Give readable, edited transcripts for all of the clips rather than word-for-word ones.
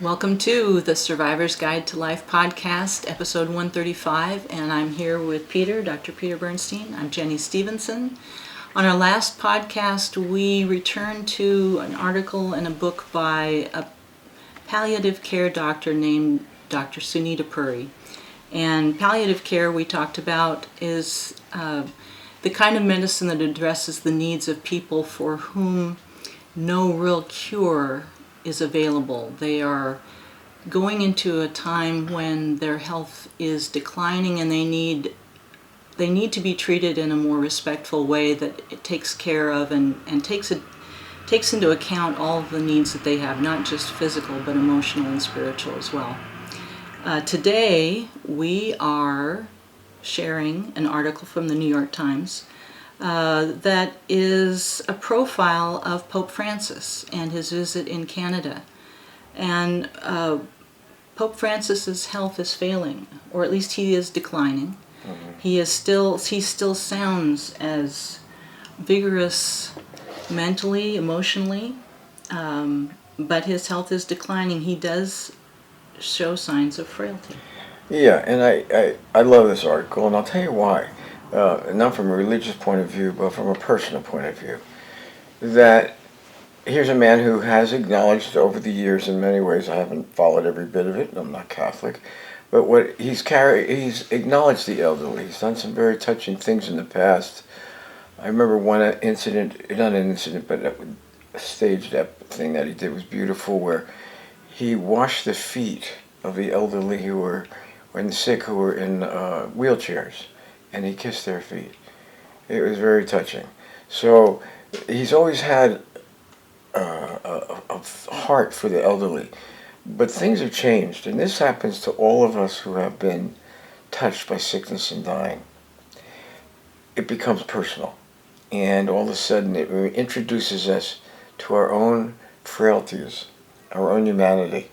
Welcome to the Survivor's Guide to Life podcast, episode 135, and I'm here with Peter, Dr. Peter Bernstein. I'm Jenny Stevenson. On our last podcast, we returned to an article and a book by a palliative care doctor named Dr. Sunita Puri. And palliative care, we talked about, is the kind of medicine that addresses the needs of people for whom no real cure is available. They are going into a time when their health is declining and they need to be treated in a more respectful way that it takes care of and takes into account all of the needs that they have, not just physical but emotional and spiritual as well. Today we are sharing an article from the New York Times that is a profile of Pope Francis and his visit in Canada. And Pope Francis's health is failing, or at least he is declining. Mm-hmm. He still sounds as vigorous mentally, emotionally, but his health is declining. He does show signs of frailty. Yeah, and I love this article, and I'll tell you why. Not from a religious point of view, but from a personal point of view. That here's a man who has acknowledged over the years, in many ways, I haven't followed every bit of it, I'm not Catholic, but he's acknowledged the elderly. He's done some very touching things in the past. I remember one incident, not an incident, but a staged thing that he did was beautiful, where he washed the feet of the elderly who were sick, who were in wheelchairs, and he kissed their feet. It was very touching. So he's always had a heart for the elderly. But things have changed, and this happens to all of us who have been touched by sickness and dying. It becomes personal, and all of a sudden it introduces us to our own frailties, our own humanity.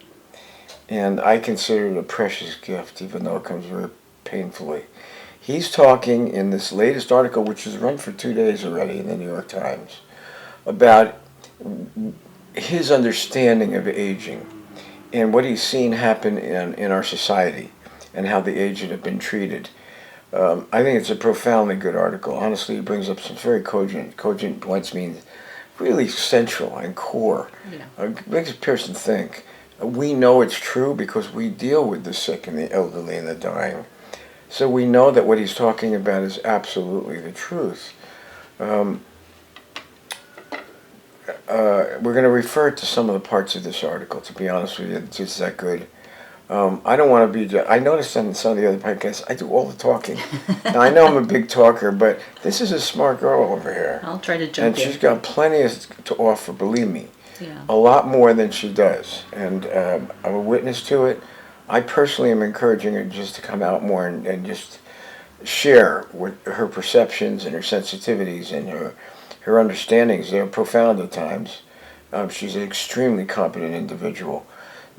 And I consider it a precious gift, even though it comes very painfully. He's talking in this latest article, which has run for 2 days already in the New York Times, about his understanding of aging and what he's seen happen in our society and how the aged have been treated. I think it's a profoundly good article. Honestly, it brings up some very cogent points, means really central and core. Yeah. It makes a person think. We know it's true because we deal with the sick and the elderly and the dying. So we know that what he's talking about is absolutely the truth. We're going to refer to some of the parts of this article, to be honest with you. It's just that good. I don't want to be... I noticed on some of the other podcasts, I do all the talking. Now, I know I'm a big talker, but this is a smart girl over here. I'll try to jump in. And she's got plenty to offer, believe me. Yeah. A lot more than she does. And I'm a witness to it. I personally am encouraging her just to come out more and just share with her perceptions and her sensitivities and her understandings. They're profound at times. She's an extremely competent individual.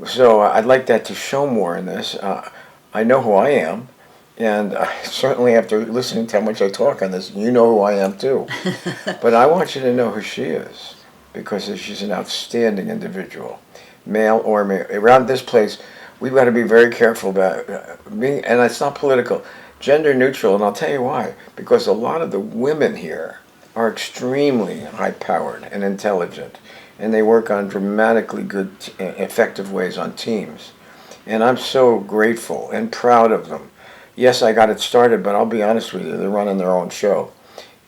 So I'd like that to show more in this. I know who I am, and certainly after listening to how much I talk on this, you know who I am too. But I want you to know who she is, because she's an outstanding individual, male or male. Around this place, we've got to be very careful about being, and it's not political, gender neutral, and I'll tell you why. Because a lot of the women here are extremely high-powered and intelligent, and they work on dramatically good, effective ways on teams. And I'm so grateful and proud of them. Yes, I got it started, but I'll be honest with you, they're running their own show,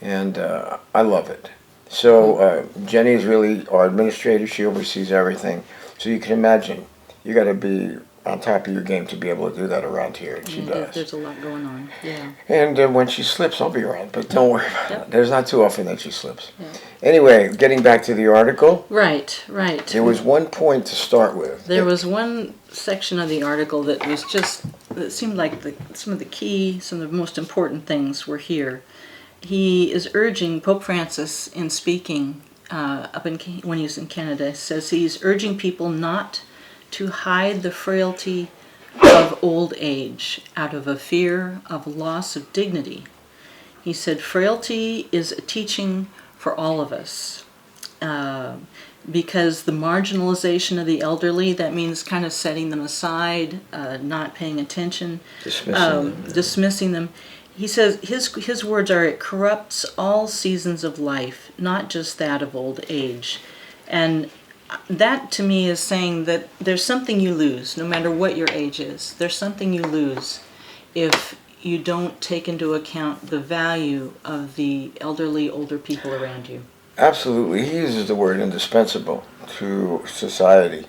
and I love it. So Jenny is really our administrator. She oversees everything. So you can imagine, you got to be on top of your game to be able to do that around here, and she does. There's a lot going on, yeah. And when she slips, I'll be around, but don't worry about it. There's not too often that she slips. Yeah. Anyway, getting back to the article. Right. There was one point to start with. There was one section of the article that was just, it seemed like some of the most important things were here. He is urging, Pope Francis, in speaking when he was in Canada, says he's urging people not to hide the frailty of old age out of a fear of loss of dignity. He said, frailty is a teaching for all of us. because the marginalization of the elderly, that means kind of setting them aside, not paying attention, dismissing them. He says his words are, it corrupts all seasons of life, not just that of old age. And that to me is saying that there's something you lose, no matter what your age is. There's something you lose if you don't take into account the value of the elderly, older people around you. Absolutely. He uses the word indispensable to society,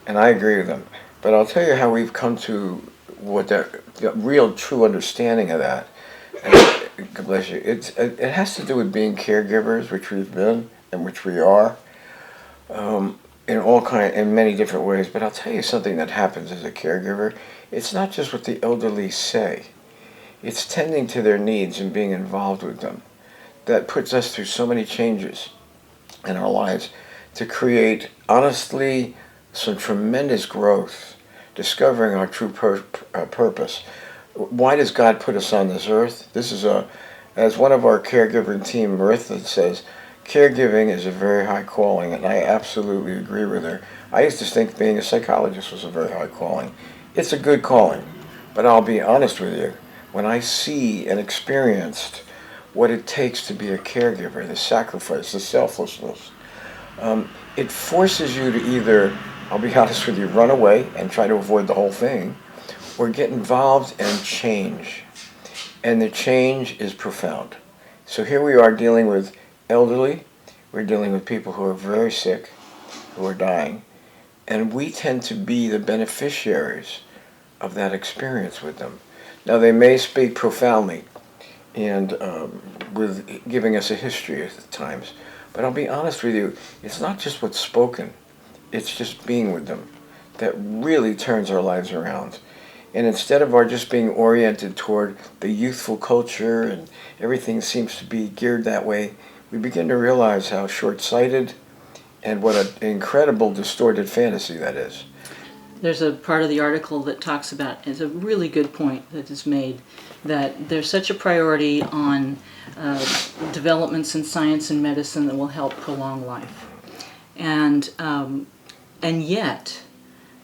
and I agree with him. But I'll tell you how we've come to what the real true understanding of that. And, God bless you. It has to do with being caregivers, which we've been and which we are, in many different ways. But I'll tell you something that happens as a caregiver. It's not just what the elderly say. It's tending to their needs and being involved with them that puts us through so many changes in our lives to create, honestly, some tremendous growth, discovering our true purpose. Why does God put us on this earth? This is as one of our caregiving team, Martha, says, caregiving is a very high calling, and I absolutely agree with her. I used to think being a psychologist was a very high calling. It's a good calling, but I'll be honest with you. When I see and experienced what it takes to be a caregiver, the sacrifice, the selflessness, it forces you to either, I'll be honest with you, run away and try to avoid the whole thing, or get involved and change. And the change is profound. So here we are dealing with elderly, we're dealing with people who are very sick, who are dying, and we tend to be the beneficiaries of that experience with them. Now they may speak profoundly and with giving us a history at times, but I'll be honest with you, it's not just what's spoken, it's just being with them that really turns our lives around. And instead of our just being oriented toward the youthful culture and everything seems to be geared that way, we begin to realize how short-sighted and what an incredible distorted fantasy that is. There's a part of the article that talks about, it's a really good point that is made, that there's such a priority on developments in science and medicine that will help prolong life. And yet,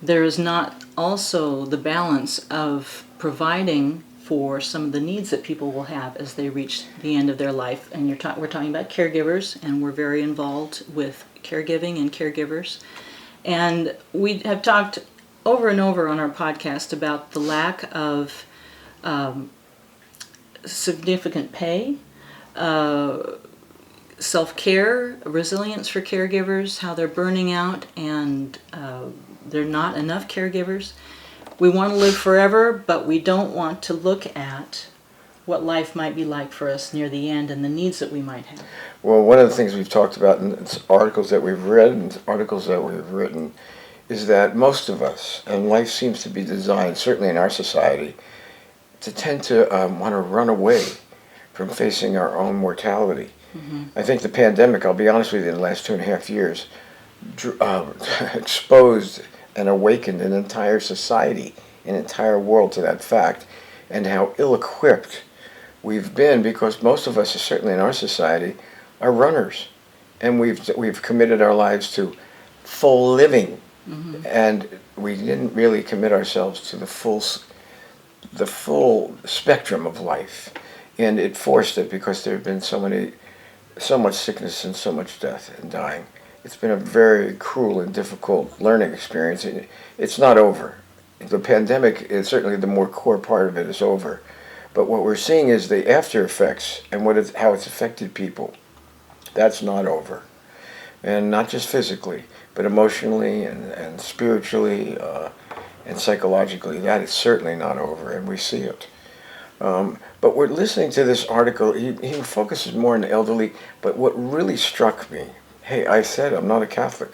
there is not also the balance of providing for some of the needs that people will have as they reach the end of their life. And we're talking about caregivers, and we're very involved with caregiving and caregivers. And we have talked over and over on our podcast about the lack of significant pay, self-care, resilience for caregivers, how they're burning out, and there are not enough caregivers. We want to live forever, but we don't want to look at what life might be like for us near the end and the needs that we might have. Well, one of the things we've talked about in articles that we've read and articles that we've written is that most of us, and life seems to be designed, certainly in our society, to tend to want to run away from facing our own mortality. Mm-hmm. I think the pandemic, I'll be honest with you, in the last 2.5 years, exposed and awakened an entire society, an entire world to that fact, and how ill-equipped we've been, because most of us, certainly in our society, are runners, and we've committed our lives to full living, mm-hmm. and we didn't really commit ourselves to the full spectrum of life, and it forced it because there have been so much sickness and so much death and dying. It's been a very cruel and difficult learning experience. It's not over. The pandemic is certainly the more core part of it is over. But what we're seeing is the after effects and how it's affected people. That's not over. And not just physically, but emotionally and spiritually and psychologically. That is certainly not over, and we see it. But we're listening to this article. He focuses more on the elderly, but what really struck me, hey, I said I'm not a Catholic.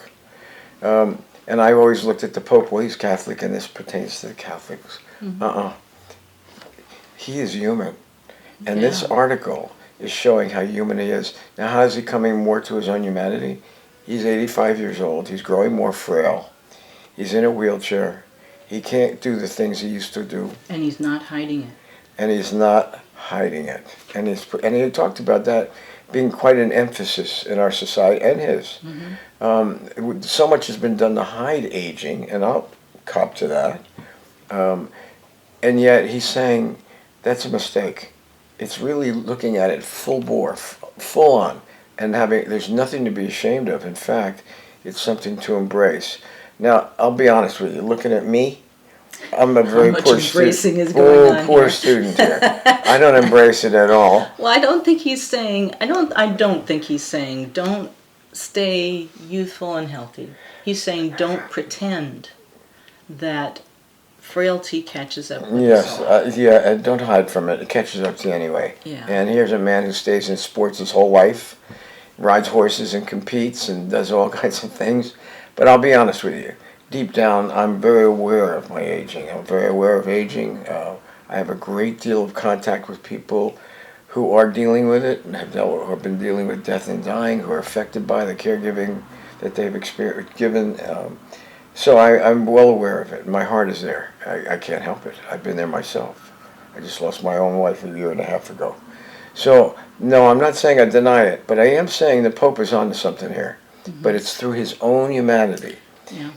And I always looked at the Pope, well, he's Catholic, and this pertains to the Catholics. Mm-hmm. He is human. And this article is showing how human he is. Now, how is he coming more to his own humanity? He's 85 years old. He's growing more frail. He's in a wheelchair. He can't do the things he used to do. And he's not hiding it. And he's not hiding it. And he talked about that being quite an emphasis in our society and his. So much has been done to hide aging, and I'll cop to that. And yet he's saying that's a mistake. It's really looking at it full bore, full on, and there's nothing to be ashamed of. In fact, it's something to embrace. Now, I'll be honest with you. Looking at me, I'm a very poor embracing student. is going on poor here. Student here. I don't embrace it at all. Well, I don't think he's saying. I don't think he's saying don't stay youthful and healthy. He's saying don't pretend that frailty catches up with Yes, us all. and don't hide from it. It catches up to you anyway. Yeah. And here's a man who stays in sports his whole life, rides horses and competes and does all kinds of things. But I'll be honest with you. Deep down, I'm very aware of my aging. I'm very aware of aging. I have a great deal of contact with people who are dealing with it and have been dealing with death and dying, who are affected by the caregiving that they've given. So I'm well aware of it. My heart is there. I can't help it. I've been there myself. I just lost my own wife a year and a half ago. So, no, I'm not saying I deny it, but I am saying the Pope is onto something here. But it's through his own humanity,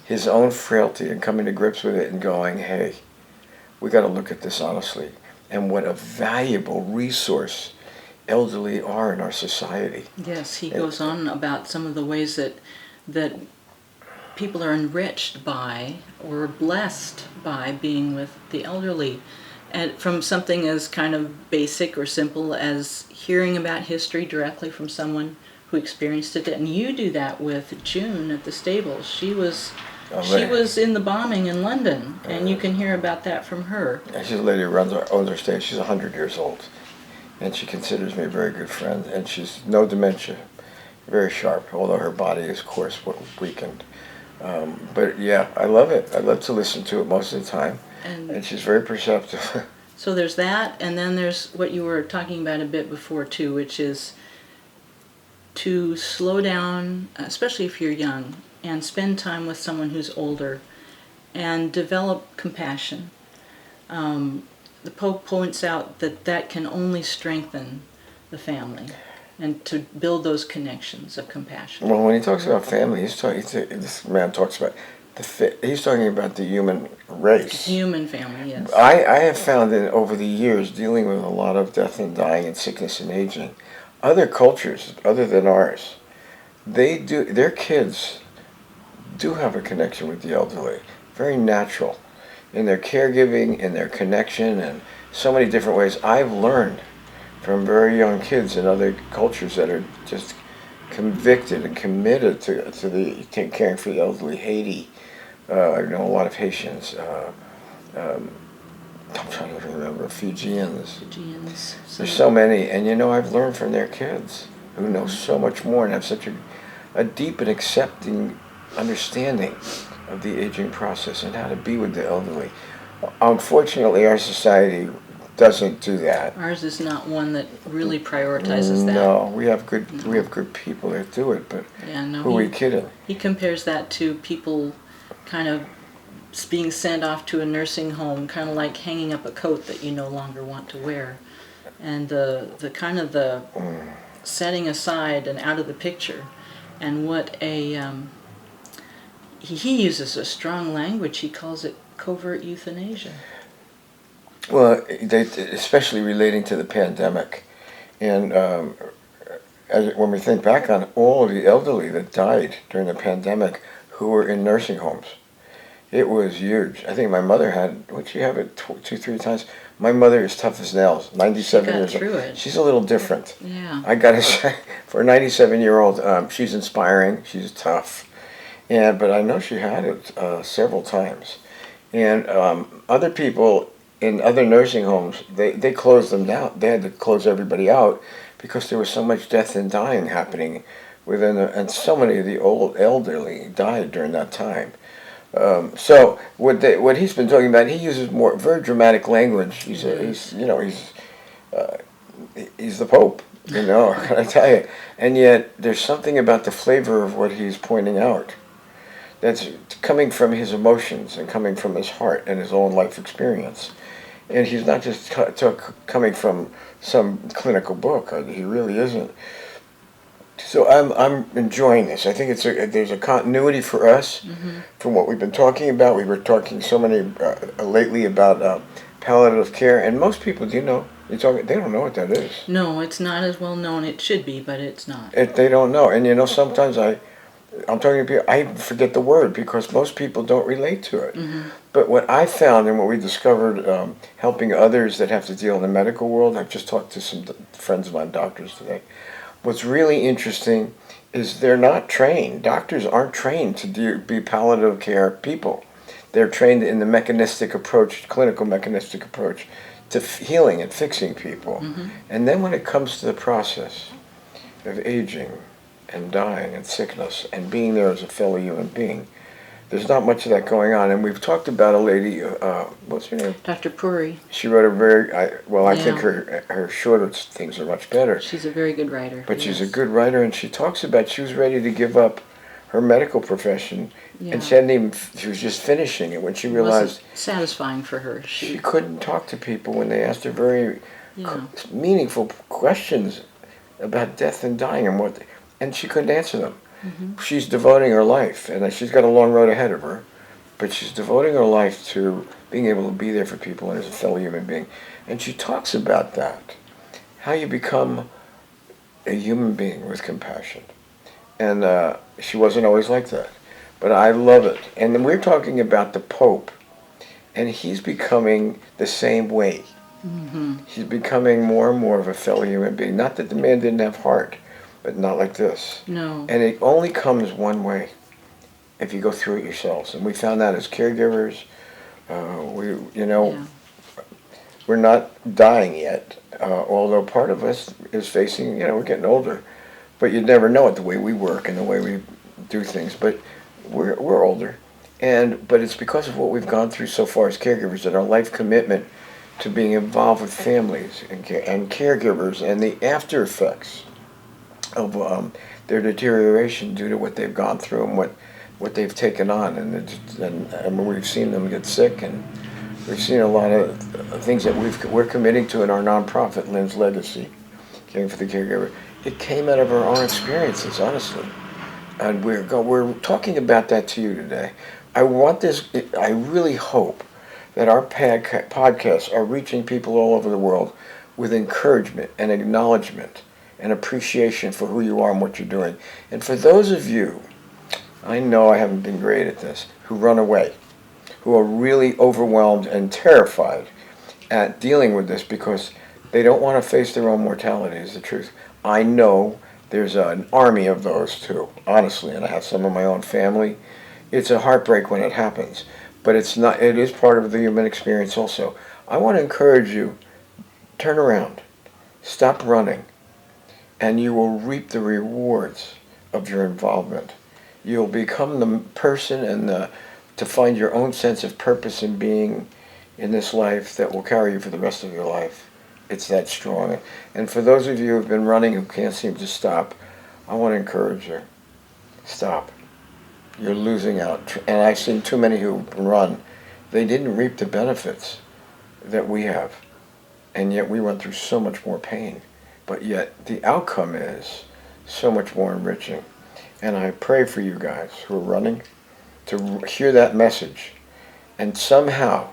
his own frailty, and coming to grips with it and going, hey, we got to look at this honestly. And what a valuable resource elderly are in our society. Yes, he goes on about some of the ways that people are enriched by or blessed by being with the elderly. And from something as kind of basic or simple as hearing about history directly from someone who experienced it. And you do that with June at the stables. She was in the bombing in London, and you can hear about that from her. Yeah, she's a lady who owns her stage. She's 100 years old, and she considers me a very good friend, and she's no dementia, very sharp, although her body is, of course, weakened. But yeah, I love it. I love to listen to it most of the time, and she's very perceptive. So there's that, and then there's what you were talking about a bit before too, which is to slow down, especially if you're young, and spend time with someone who's older and develop compassion. The Pope points out that can only strengthen the family and to build those connections of compassion. Well, when he talks about family, this man talks about he's talking about the human race. Human family, yes. I have found that over the years, dealing with a lot of death and dying and sickness and aging, other cultures other than ours, their kids do have a connection with the elderly, very natural, in their caregiving, in their connection, and so many different ways. I've learned from very young kids in other cultures that are just convicted and committed to caring for the elderly. Haiti, I know a lot of Haitians. I'm trying to remember, Fijians. There's so many, and I've learned from their kids who know so much more and have such a deep and accepting understanding of the aging process and how to be with the elderly. Unfortunately, our society doesn't do that. Ours is not one that really prioritizes that. No, we have good people that do it, but who are we kidding? He compares that to people kind of being sent off to a nursing home, kind of like hanging up a coat that you no longer want to wear, and the kind of the setting aside and out of the picture, and what he uses a strong language. He calls it covert euthanasia. Well, especially relating to the pandemic, and when we think back on all of the elderly that died during the pandemic who were in nursing homes, it was huge. I think my mother had, would she have it 2-3 times? My mother is tough as nails, 97 years old. She got through it. She's a little different. Yeah. I gotta say, for a 97-year-old, she's inspiring. She's tough, but I know she had it several times. And other people in other nursing homes, they closed them down. They had to close everybody out because there was so much death and dying happening and so many of the old elderly died during that time. So what he's been talking about, he uses very dramatic language. He's the Pope, can I tell you? And yet there's something about the flavor of what he's pointing out that's coming from his emotions and coming from his heart and his own life experience. And he's not just coming from some clinical book. He really isn't. So I'm enjoying this. I think there's a continuity for us from what we've been talking about. We were talking so many lately about palliative care, and most people, they don't know what that is. No, it's not as well known. It should be, but it's not. They don't know, and sometimes I'm talking to people, I forget the word because most people don't relate to it. But what I found and what we discovered helping others that have to deal in the medical world, I've just talked to some friends of mine, doctors today. What's really interesting is they're not trained. Doctors aren't trained to be palliative care people. They're trained in the mechanistic approach, clinical mechanistic approach to healing and fixing people. And then when it comes to the process of aging and dying and sickness and being there as a fellow human being, there's not much of that going on. And we've talked about a lady, what's her name? Dr. Puri. She wrote I think her shorter things are much better. She's a very good writer. But she's a good writer, and she talks about she was ready to give up her medical profession, and she was just finishing it when she realized it wasn't satisfying for her. She couldn't talk to people when they asked her very meaningful questions about death and dying and she couldn't answer them. She's devoting her life, and she's got a long road ahead of her, but she's devoting her life to being able to be there for people and as a fellow human being. And she talks about that, how you become a human being with compassion. And she wasn't always like that, but I love it. And then we're talking about the Pope, and he's becoming the same way. He's becoming more and more of a fellow human being. Not that the man didn't have heart, but not like this. No. And it only comes one way, if you go through it yourselves. And we found that as caregivers. We're not dying yet, although part of us is facing, we're getting older. But you'd never know it the way we work and the way we do things. But we're older. But it's because of what we've gone through so far as caregivers that our life commitment to being involved with families and caregivers and the after effects of their deterioration due to what they've gone through and what they've taken on. And we've seen them get sick, and we've seen a lot of things that we're committing to in our nonprofit, Lynn's Legacy, Caring for the Caregiver. It came out of our own experiences, honestly. And we're talking about that to you today. I really hope that our podcasts are reaching people all over the world with encouragement and acknowledgement and appreciation for who you are and what you're doing. And for those of you, I know I haven't been great at this, who run away, who are really overwhelmed and terrified at dealing with this because they don't want to face their own mortality, is the truth. I know there's an army of those too, honestly, and I have some in my own family. It's a heartbreak when it happens, but it is part of the human experience also. I want to encourage you, turn around, stop running, and you will reap the rewards of your involvement. You'll become the person to find your own sense of purpose and being in this life that will carry you for the rest of your life. It's that strong. And for those of you who have been running who can't seem to stop, I want to encourage you. Stop. You're losing out. And I've seen too many who run. They didn't reap the benefits that we have. And yet we went through so much more pain. But yet the outcome is so much more enriching. And I pray for you guys who are running to hear that message and somehow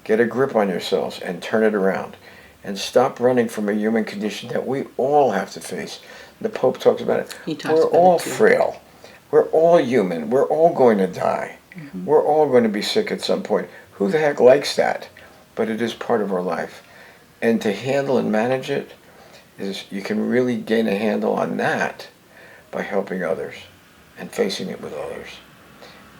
get a grip on yourselves and turn it around. And stop running from a human condition that we all have to face. The Pope talks about it. We're all frail. We're all human. We're all going to die. We're all going to be sick at some point. Who the heck likes that? But it is part of our life. And to handle and manage it, you can really gain a handle on that by helping others and facing it with others.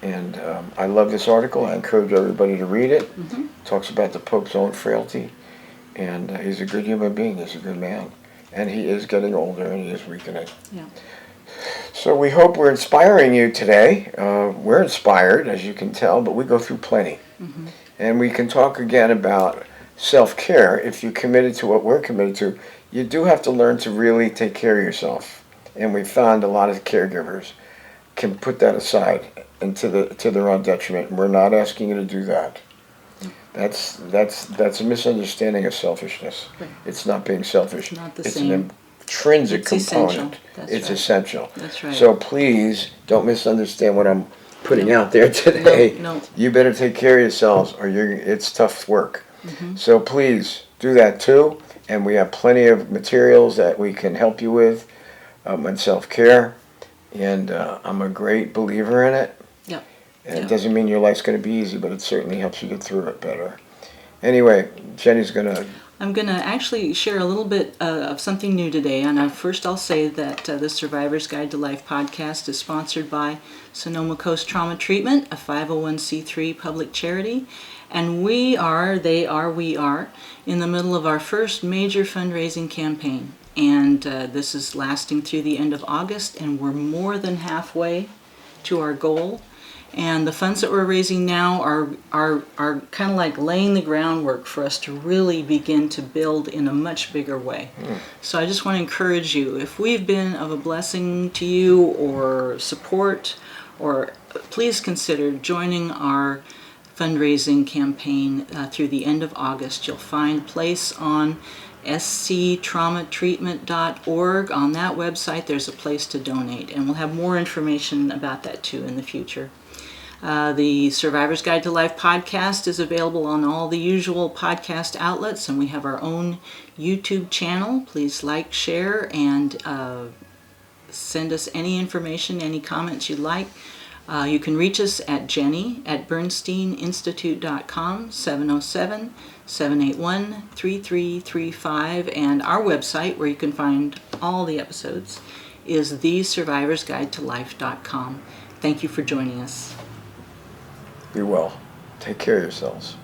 And I love this article. I encourage everybody to read it. It talks about the Pope's own frailty. And he's a good human being. He's a good man. And he is getting older, and he is weakening. Yeah. So we hope we're inspiring you today. We're inspired, as you can tell, but we go through plenty. And we can talk again about self-care. If you're committed to what we're committed to, you do have to learn to really take care of yourself. And we found a lot of caregivers can put that aside and to their own detriment. And we're not asking you to do that. That's a misunderstanding of selfishness. Right. It's not being selfish. Not the same. intrinsic It's component. essential. That's It's right. essential. That's right. So please don't misunderstand what I'm putting out there today. No. You better take care of yourselves, or it's tough work. Mm-hmm. So please do that too. And we have plenty of materials that we can help you with on self-care. And I'm a great believer in it. Yep. And Yep. it doesn't mean your life's going to be easy, but it certainly helps you get through it better. Anyway, Jenny's going to... I'm going to actually share a little bit of something new today. And first I'll say that the Survivor's Guide to Life podcast is sponsored by Sonoma Coast Trauma Treatment, a 501c3 public charity. And we are in the middle of our first major fundraising campaign. And this is lasting through the end of August, and we're more than halfway to our goal. And the funds that we're raising now are kind of like laying the groundwork for us to really begin to build in a much bigger way. So I just want to encourage you, if we've been of a blessing to you or support, or please consider joining our fundraising campaign through the end of August. You'll find a place on sctraumatreatment.org. On that website there's a place to donate, and we'll have more information about that too in the future. The Survivor's Guide to Life podcast is available on all the usual podcast outlets, and we have our own YouTube channel. Please like, share, and send us any information, any comments you'd like. You can reach us at Jenny at bernsteininstitute.com, 707-781-3335, and our website, where you can find all the episodes, is thesurvivorsguidetolife.com. Thank you for joining us. Be well. Take care of yourselves.